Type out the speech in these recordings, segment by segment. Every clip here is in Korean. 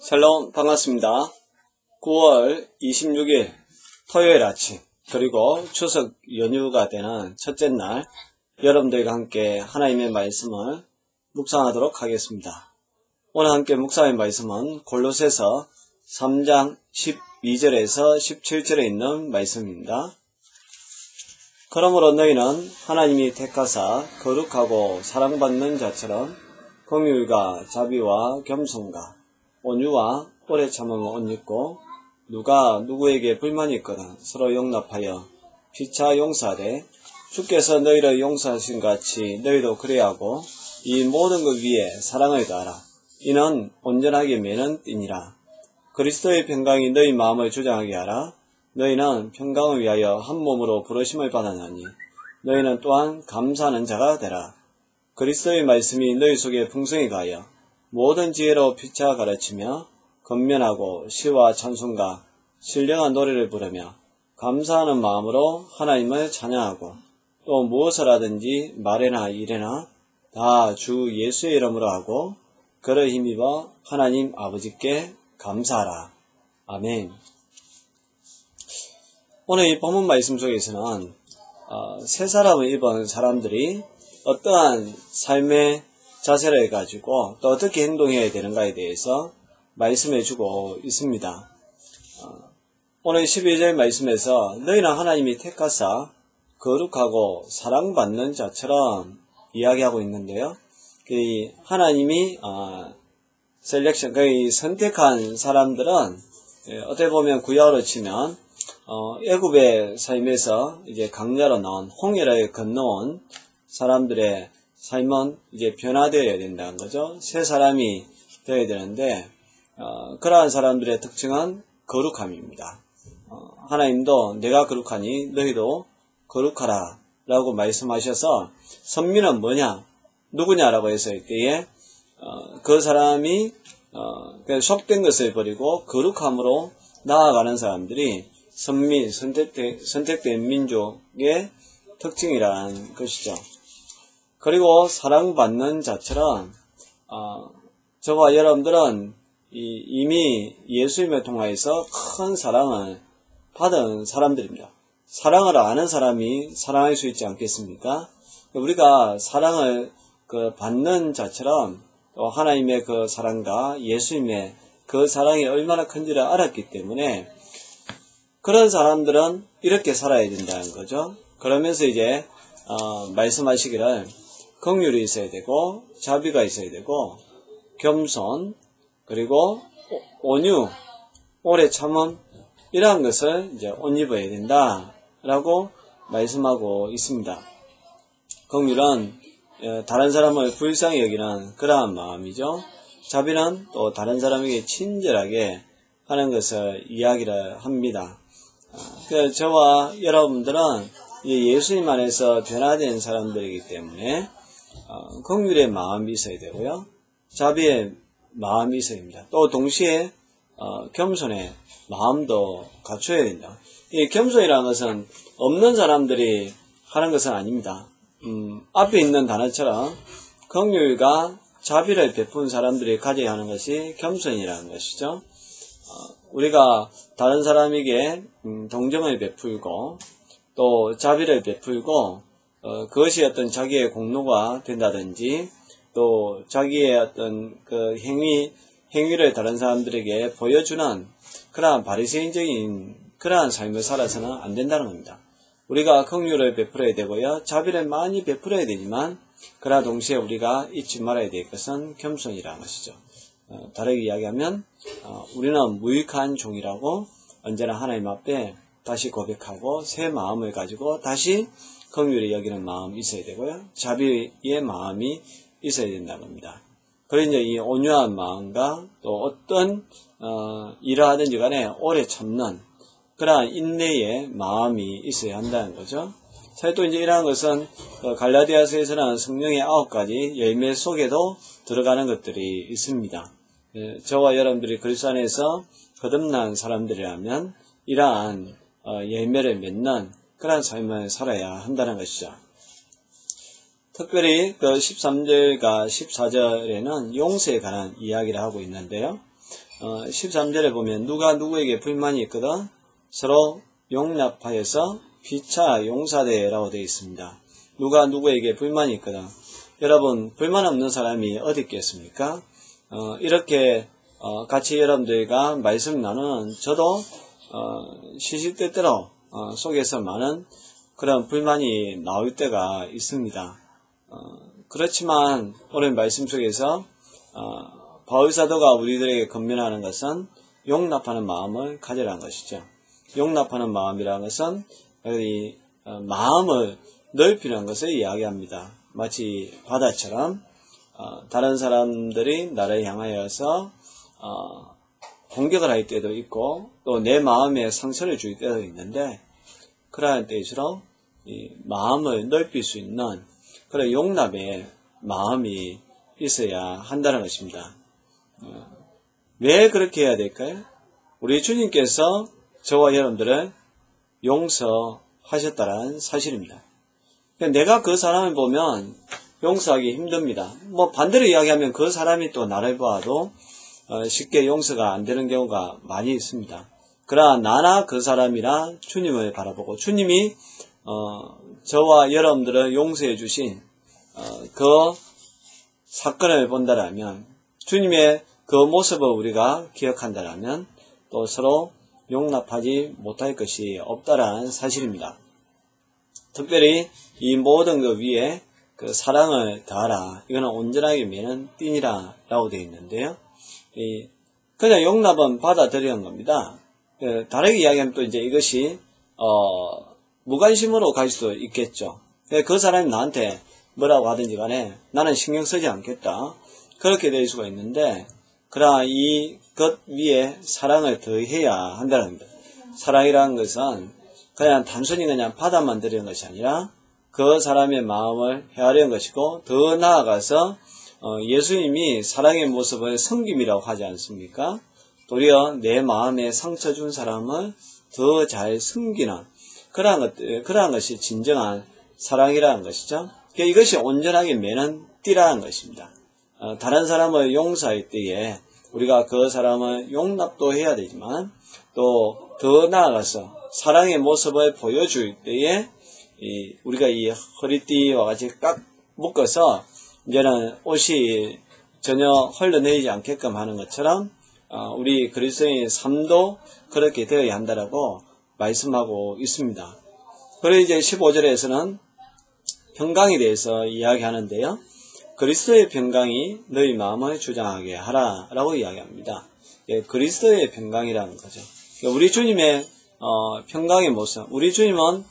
샬롬 반갑습니다. 9월 26일 토요일 아침 그리고 추석 연휴가 되는 첫째 날 여러분들과 함께 하나님의 말씀을 묵상하도록 하겠습니다. 오늘 함께 묵상할 말씀은 골로새서 3장 12절에서 17절에 있는 말씀입니다. 그러므로 너희는 하나님이 택하사 거룩하고 사랑받는 자처럼 긍휼과 자비와 겸손과 온유와 오래 참음을 옷 입고 누가 누구에게 불만이 있거든 서로 용납하여 피차 용서하되 주께서 너희를 용서하신 같이 너희도 그래야 하고 이 모든 것 위에 사랑을 더하라. 이는 온전하게 매는 띠니라. 그리스도의 평강이 너희 마음을 주장하게 하라. 너희는 평강을 위하여 한 몸으로 부르심을 받았나니 너희는 또한 감사하는 자가 되라. 그리스도의 말씀이 너희 속에 풍성히 가하여 모든 지혜로 피차 가르치며 건면하고 시와 찬송과 신령한 노래를 부르며 감사하는 마음으로 하나님을 찬양하고 또 무엇을 하든지 말에나 일에나 다 주 예수의 이름으로 하고 그를 힘입어 하나님 아버지께 감사하라. 아멘. 오늘 이 본문 말씀 속에서는 새 사람을 입은 사람들이 어떠한 삶의 자세를 가지고 또 어떻게 행동해야 되는가에 대해서 말씀해 주고 있습니다. 오늘 12절 말씀에서 너희는 하나님이 택하사 거룩하고 사랑받는 자처럼 이야기하고 있는데요. 하나님이 셀렉션, 선택한 사람들은 어떻게 보면 구약으로 치면 애굽의 삶에서 이제 강야로 나온 홍해를 건너온 사람들의 삶은 이제 변화되어야 된다는 거죠. 새 사람이 되어야 되는데 그러한 사람들의 특징은 거룩함입니다. 하나님도 내가 거룩하니 너희도 거룩하라 라고 말씀하셔서 선민은 뭐냐 누구냐라고 했을 때에 그 사람이 속된 것을 버리고 거룩함으로 나아가는 사람들이 선민, 선택된 민족의 특징이라는 것이죠. 그리고 사랑받는 자처럼 저와 여러분들은 이미 예수님을 통하여서 큰 사랑을 받은 사람들입니다. 사랑을 아는 사람이 사랑할 수 있지 않겠습니까? 우리가 사랑을 받는 자처럼 또 하나님의 그 사랑과 예수님의 그 사랑이 얼마나 큰지를 알았기 때문에 그런 사람들은 이렇게 살아야 된다는 거죠. 그러면서 이제 말씀하시기를 긍휼이 있어야 되고 자비가 있어야 되고 겸손 그리고 온유 오래 참음 이러한 것을 이제 옷 입어야 된다라고 말씀하고 있습니다. 긍휼은 다른 사람을 불쌍히 여기는 그러한 마음이죠. 자비는 또 다른 사람에게 친절하게 하는 것을 이야기를 합니다. 저와 여러분들은 예수님 안에서 변화된 사람들이기 때문에 긍휼의 마음이 있어야 되고요. 자비의 마음이 있어야 됩니다. 또 동시에 겸손의 마음도 갖춰야 된다. 이 겸손이라는 것은 없는 사람들이 하는 것은 아닙니다. 앞에 있는 단어처럼 긍휼과 자비를 베푼 사람들이 가져야 하는 것이 겸손이라는 것이죠. 우리가 다른 사람에게 동정을 베풀고 또 자비를 베풀고 그것이 어떤 자기의 공로가 된다든지 또 자기의 어떤 그 행위를 다른 사람들에게 보여주는 그러한 바리새인적인 그러한 삶을 살아서는 안 된다는 겁니다. 우리가 긍휼을 베풀어야 되고요. 자비를 많이 베풀어야 되지만 그러나 동시에 우리가 잊지 말아야 될 것은 겸손이라는 것이죠. 다르게 이야기하면 우리는 무익한 종이라고 언제나 하나님 앞에 다시 고백하고 새 마음을 가지고 다시 긍휼히 여기는 마음이 있어야 되고요. 자비의 마음이 있어야 된다는 겁니다. 그리고 이제 이 온유한 마음과 또 어떤 일을 하든지 간에 오래 참는 그러한 인내의 마음이 있어야 한다는 거죠. 사실 또 이제 이러한 것은 갈라디아서에서는 성령의 9가지 열매 속에도 들어가는 것들이 있습니다. 저와 여러분들이 그리스도 안에서 거듭난 사람들이라면 이러한 열매를 맺는 그러한 삶을 살아야 한다는 것이죠. 특별히 그 13절과 14절에는 용서에 관한 이야기를 하고 있는데요. 13절에 보면 누가 누구에게 불만이 있거든 서로 용납하여서 피차 용서되라고 되어 있습니다. 누가 누구에게 불만이 있거든. 여러분 불만 없는 사람이 어디 있겠습니까? 이렇게 같이 여러분들과 말씀 나누는 저도 시시때때로 속에서 많은 그런 불만이 나올 때가 있습니다. 그렇지만 오늘 말씀 속에서 바울 사도가 우리들에게 권면하는 것은 용납하는 마음을 가지라는 것이죠. 용납하는 마음이라는 것은 여기 마음을 넓히는 것을 이야기합니다. 마치 바다처럼 다른 사람들이 나를 향하여서 공격을 할 때도 있고 또 내 마음에 상처를 줄 때도 있는데 그러한 때일수록 이 마음을 넓힐 수 있는 그런 용납의 마음이 있어야 한다는 것입니다. 왜 그렇게 해야 될까요? 우리 주님께서 저와 여러분들을 용서하셨다는 사실입니다. 내가 그 사람을 보면 용서하기 힘듭니다. 반대로 이야기하면 그 사람이 또 나를 봐도 쉽게 용서가 안 되는 경우가 많이 있습니다. 그러나 나나 그 사람이나 주님을 바라보고 주님이 저와 여러분들을 용서해 주신 그 사건을 본다라면 주님의 그 모습을 우리가 기억한다라면 또 서로 용납하지 못할 것이 없다라는 사실입니다. 특별히 이 모든 것 위에 그 사랑을 더하라. 이거는 온전하게 매는 띠니라 라고 되어 있는데요. 그냥 용납은 받아들이는 겁니다. 다르게 이야기하면 또 이제 이것이 무관심으로 갈 수도 있겠죠. 그 사람이 나한테 뭐라고 하든지 간에 나는 신경 쓰지 않겠다. 그렇게 될 수가 있는데 그러나 이것 위에 사랑을 더해야 한다는 겁니다. 사랑이라는 것은 그냥 단순히 그냥 받아만 들이는 것이 아니라 그 사람의 마음을 헤아리는 것이고 더 나아가서 예수님이 사랑의 모습을 섬김이라고 하지 않습니까? 도리어 내 마음에 상처 준 사람을 더 잘 섬기는 그러한 것이 진정한 사랑이라는 것이죠. 이것이 온전하게 매는 띠라는 것입니다. 다른 사람을 용서할 때에 우리가 그 사람을 용납도 해야 되지만 또 더 나아가서 사랑의 모습을 보여줄 때에 우리가 이 허리띠와 같이 깍 묶어서 이제는 옷이 전혀 흘러내리지 않게끔 하는 것처럼 우리 그리스도인의 삶도 그렇게 되어야 한다라고 말씀하고 있습니다. 그리고 이제 15절에서는 평강에 대해서 이야기하는데요. 그리스도의 평강이 너희 마음을 주장하게 하라 라고 이야기합니다. 그리스도의 평강이라는 거죠. 우리 주님의 평강의 모습, 우리 주님은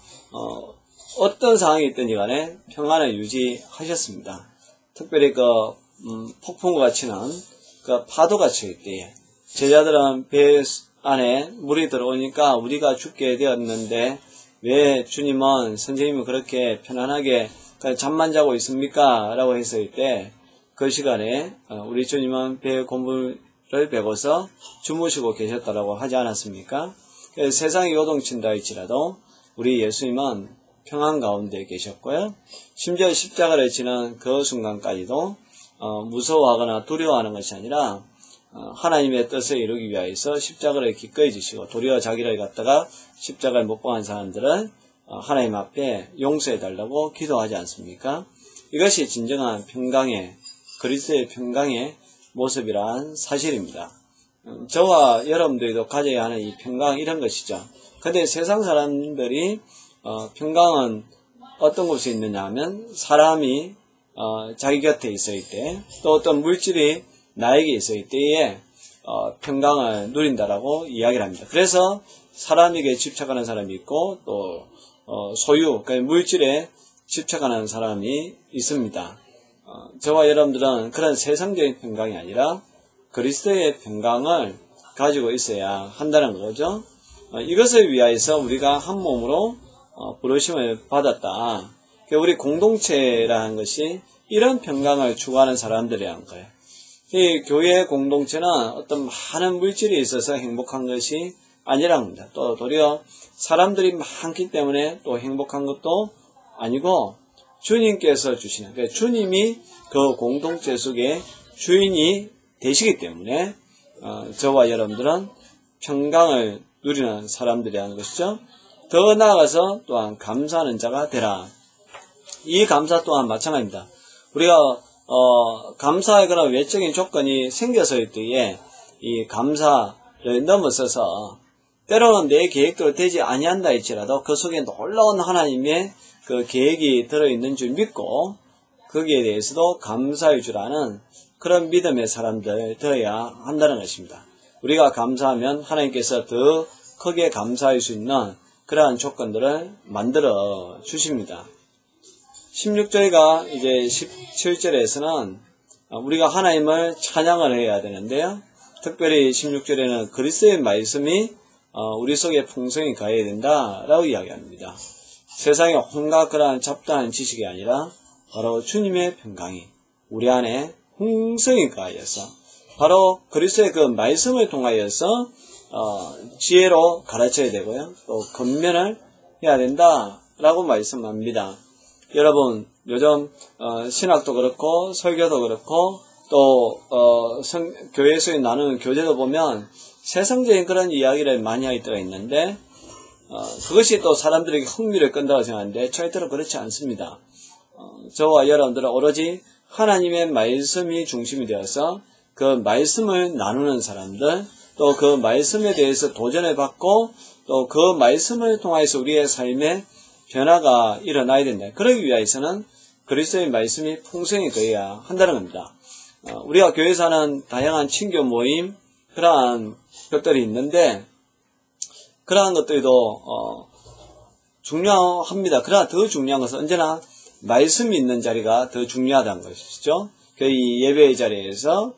어떤 상황이 있든지 간에 평안을 유지하셨습니다. 특별히 폭풍과 같이 난 파도가 칠 때에 제자들은 배 안에 물이 들어오니까 우리가 죽게 되었는데 왜 주님은 선생님은 그렇게 편안하게 잠만 자고 있습니까? 라고 했을 때 그 시간에 우리 주님은 배 고물을 베고서 주무시고 계셨다라고 하지 않았습니까? 세상이 요동친다 할지라도 우리 예수님은 평안 가운데 계셨고요. 심지어 십자가를 지는 그 순간까지도 무서워하거나 두려워하는 것이 아니라 하나님의 뜻을 이루기 위해서 십자가를 기꺼이 지시고 도리어 자기를 갖다가 십자가를 못 박은 사람들은 하나님 앞에 용서해달라고 기도하지 않습니까? 이것이 진정한 평강의 그리스도의 평강의 모습이란 사실입니다. 저와 여러분들도 가져야 하는 이 평강 이런 것이죠. 근데 세상 사람들이 평강은 어떤 곳에 있느냐 하면 사람이 자기 곁에 있을 때 또 어떤 물질이 나에게 있을 때에 평강을 누린다라고 이야기를 합니다. 그래서 사람에게 집착하는 사람이 있고 또 소유, 그러니까 물질에 집착하는 사람이 있습니다. 저와 여러분들은 그런 세상적인 평강이 아니라 그리스도의 평강을 가지고 있어야 한다는 거죠. 이것을 위하여서 우리가 한 몸으로 부르심을 받았다. 우리 공동체라는 것이 이런 평강을 추구하는 사람들이라는 거예요. 이 교회 공동체는 어떤 많은 물질이 있어서 행복한 것이 아니라는 겁니다. 또 도리어 사람들이 많기 때문에 또 행복한 것도 아니고 주님께서 주시는, 그러니까 주님이 그 공동체 속에 주인이 되시기 때문에 저와 여러분들은 평강을 누리는 사람들이라는 것이죠. 더 나아가서 또한 감사하는 자가 되라. 이 감사 또한 마찬가지입니다. 우리가 감사의 그런 외적인 조건이 생겨서일 때에 이 감사를 넘어서서 때로는 내 계획대로 되지 아니한다 할지라도 그 속에 놀라운 하나님의 그 계획이 들어있는 줄 믿고 거기에 대해서도 감사할 줄 아는 그런 믿음의 사람들 되어야 한다는 것입니다. 우리가 감사하면 하나님께서 더 크게 감사할 수 있는 그러한 조건들을 만들어 주십니다. 16절과 이제 17절에서는 우리가 하나님을 찬양을 해야 되는데요. 특별히 16절에는 그리스도의 말씀이 우리 속에 풍성히 가해야 된다라고 이야기합니다. 세상의 온갖 그러한 잡다한 지식이 아니라 바로 주님의 평강이 우리 안에 풍성히 가하여서 바로 그리스도의 그 말씀을 통하여서 지혜로 가르쳐야 되고요. 또 권면을 해야 된다라고 말씀합니다. 여러분 요즘 신학도 그렇고 설교도 그렇고 또 교회에서 나누는 교재도 보면 세상적인 그런 이야기를 많이 할 때가 있는데 그것이 또 사람들에게 흥미를 끈다고 생각하는데 절대로 그렇지 않습니다. 저와 여러분들은 오로지 하나님의 말씀이 중심이 되어서 그 말씀을 나누는 사람들, 또 그 말씀에 대해서 도전을 받고 또 그 말씀을 통해서 우리의 삶에 변화가 일어나야 된다. 그러기 위해서는 그리스도의 말씀이 풍성히 되어야 한다는 겁니다. 우리가 교회에서 하는 다양한 친교 모임, 그러한 것들이 있는데 그러한 것들도 중요합니다. 그러나 더 중요한 것은 언제나 말씀이 있는 자리가 더 중요하다는 것이죠. 이 예배의 자리에서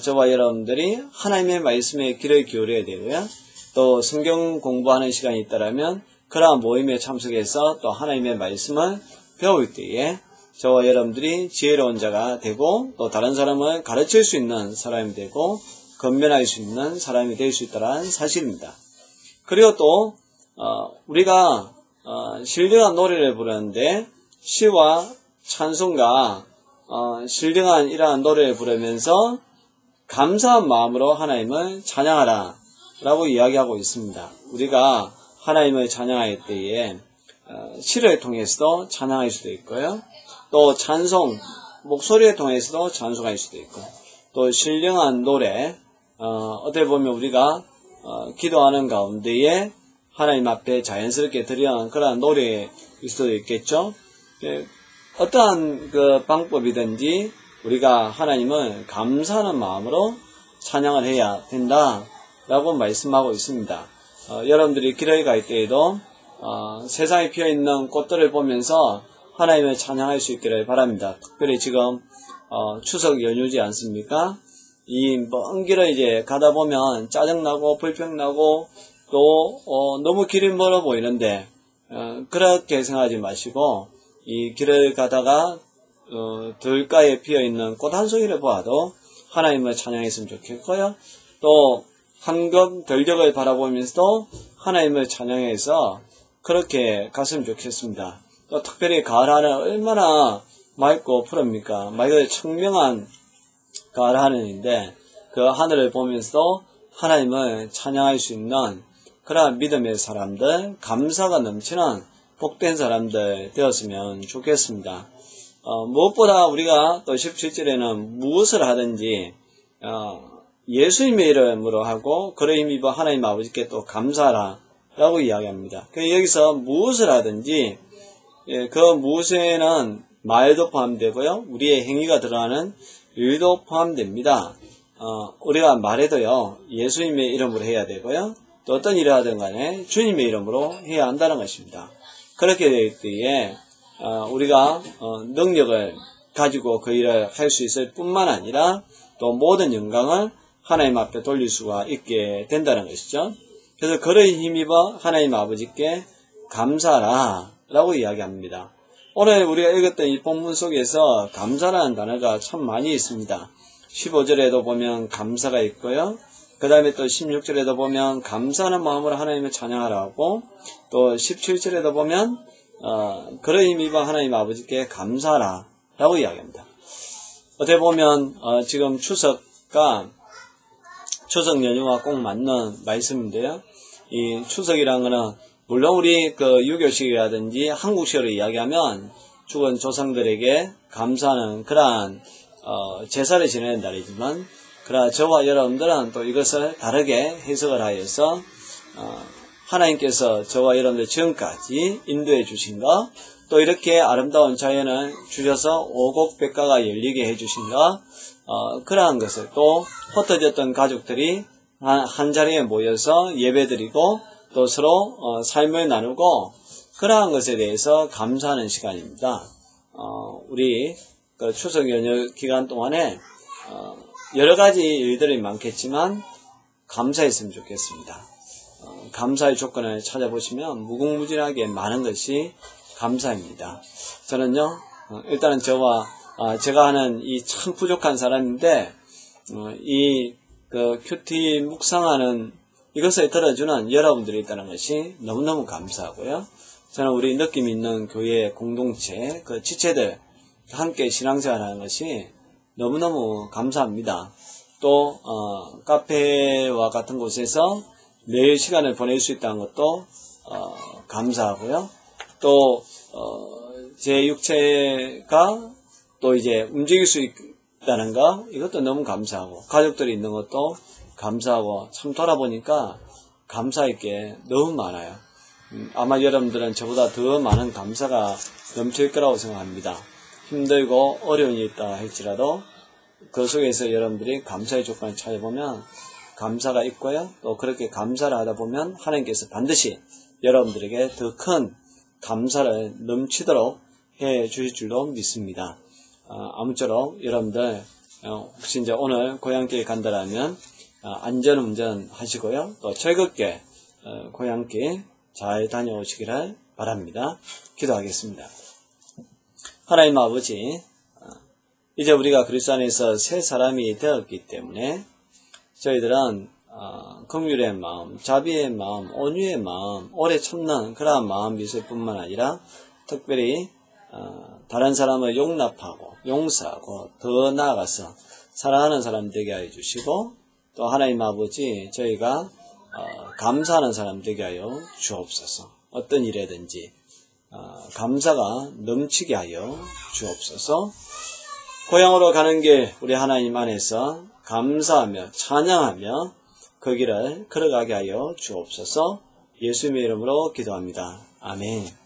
저와 여러분들이 하나님의 말씀에 귀를 기울여야 되고요. 또 성경 공부하는 시간이 있다면 그러한 모임에 참석해서 또 하나님의 말씀을 배울 때에 저와 여러분들이 지혜로운 자가 되고 또 다른 사람을 가르칠 수 있는 사람이 되고 권면할 수 있는 사람이 될 수 있다는 사실입니다. 그리고 또 우리가 신령한 노래를 부르는데 시와 찬송가 신령한 이러한 노래를 부르면서 감사한 마음으로 하나님을 찬양하라 라고 이야기하고 있습니다. 우리가 하나님을 찬양할 때에 시를 통해서도 찬양할 수도 있고요. 또 찬송, 목소리를 통해서도 찬송할 수도 있고 또 신령한 노래, 어떻게 보면 우리가 기도하는 가운데에 하나님 앞에 자연스럽게 드리는 그런 노래일 수도 있겠죠. 어떠한 그 방법이든지 우리가 하나님을 감사하는 마음으로 찬양을 해야 된다라고 말씀하고 있습니다. 여러분들이 길을 갈 때에도 세상에 피어있는 꽃들을 보면서 하나님을 찬양할 수 있기를 바랍니다. 특별히 지금 추석 연휴지 않습니까? 이 먼 길을 이제 가다 보면 짜증나고 불평나고 또 너무 길이 멀어 보이는데 그렇게 생각하지 마시고 이 길을 가다가 들가에 피어있는 꽃 한 송이를 보아도 하나님을 찬양했으면 좋겠고요. 또 황금 들녘을 바라보면서도 하나님을 찬양해서 그렇게 갔으면 좋겠습니다. 또 특별히 가을 하늘 얼마나 맑고 푸릅니까? 맑고 청명한 가을 하늘인데 그 하늘을 보면서도 하나님을 찬양할 수 있는 그런 믿음의 사람들, 감사가 넘치는 복된 사람들 되었으면 좋겠습니다. 무엇보다 우리가 또 17절에는 무엇을 하든지 예수님의 이름으로 하고 그를 힘입어 하나님 아버지께 또 감사하라 라고 이야기합니다. 여기서 무엇을 하든지 그 무엇에는 말도 포함되고요. 우리의 행위가 들어가는 일도 포함됩니다. 우리가 말해도요. 예수님의 이름으로 해야 되고요. 또 어떤 일을 하든 간에 주님의 이름으로 해야 한다는 것입니다. 그렇게 될 때에 우리가 능력을 가지고 그 일을 할 수 있을 뿐만 아니라 또 모든 영광을 하나님 앞에 돌릴 수가 있게 된다는 것이죠. 그래서 그를 힘입어 하나님 아버지께 감사하라 라고 이야기합니다. 오늘 우리가 읽었던 이 본문 속에서 감사라는 단어가 참 많이 있습니다. 15절에도 보면 감사가 있고요. 그 다음에 또 16절에도 보면 감사하는 마음으로 하나님을 찬양하라 하고 또 17절에도 보면 그를 힘입어 하나님 아버지께 감사하라 라고 이야기합니다. 어떻게 보면 지금 추석과 추석 연휴와 꼭 맞는 말씀인데요. 이 추석이란 거는 물론 우리 그 유교식이라든지 한국식으로 이야기하면 죽은 조상들에게 감사하는 그러한 제사를 지내는 날이지만, 그러나 저와 여러분들은 또 이것을 다르게 해석을 하여서 하나님께서 저와 여러분들 지금까지 인도해 주신 것, 또 이렇게 아름다운 자연을 주셔서 오곡백과가 열리게 해주신 것, 그러한 것을 또 흩어졌던 가족들이 한 자리에 모여서 예배드리고 또 서로 삶을 나누고 그러한 것에 대해서 감사하는 시간입니다. 우리 그 추석 연휴 기간 동안에 여러 가지 일들이 많겠지만 감사했으면 좋겠습니다. 감사의 조건을 찾아보시면 무궁무진하게 많은 것이 감사입니다. 저는요, 일단은 제가 하는 이 참 부족한 사람인데, 그 큐티 묵상하는 이것을 들어주는 여러분들이 있다는 것이 너무너무 감사하고요. 저는 우리 느낌 있는 교회 공동체, 그 지체들, 함께 신앙생활하는 것이 너무너무 감사합니다. 또, 카페와 같은 곳에서 매일 시간을 보낼 수 있다는 것도, 감사하고요. 또, 제 육체가 또 이제 움직일 수 있다는 거, 이것도 너무 감사하고, 가족들이 있는 것도 감사하고, 참 돌아보니까 감사할 게 너무 많아요. 아마 여러분들은 저보다 더 많은 감사가 넘칠 거라고 생각합니다. 힘들고 어려운 일이 있다 할지라도, 그 속에서 여러분들이 감사의 조건을 찾아보면 감사가 있고요. 또 그렇게 감사를 하다 보면 하나님께서 반드시 여러분들에게 더 큰 감사를 넘치도록 해 주실 줄로 믿습니다. 아무쪼록 여러분들 혹시 이제 오늘 고향길 간다라면 안전운전 하시고요. 또 즐겁게 고향길 잘 다녀오시기를 바랍니다. 기도하겠습니다. 하나님 아버지, 이제 우리가 그리스도 안에서 새 사람이 되었기 때문에 저희들은 긍휼의 마음, 자비의 마음, 온유의 마음, 오래 참는 그러한 마음 빚을 뿐만 아니라 특별히 다른 사람을 용납하고 용서하고 더 나아가서 사랑하는 사람 되게 하여 주시고, 또 하나님 아버지, 저희가 감사하는 사람 되게 하여 주옵소서. 어떤 일에든지 감사가 넘치게 하여 주옵소서. 고향으로 가는 길 우리 하나님 안에서 감사하며 찬양하며 그 길을 걸어가게 하여 주옵소서. 예수님의 이름으로 기도합니다. 아멘.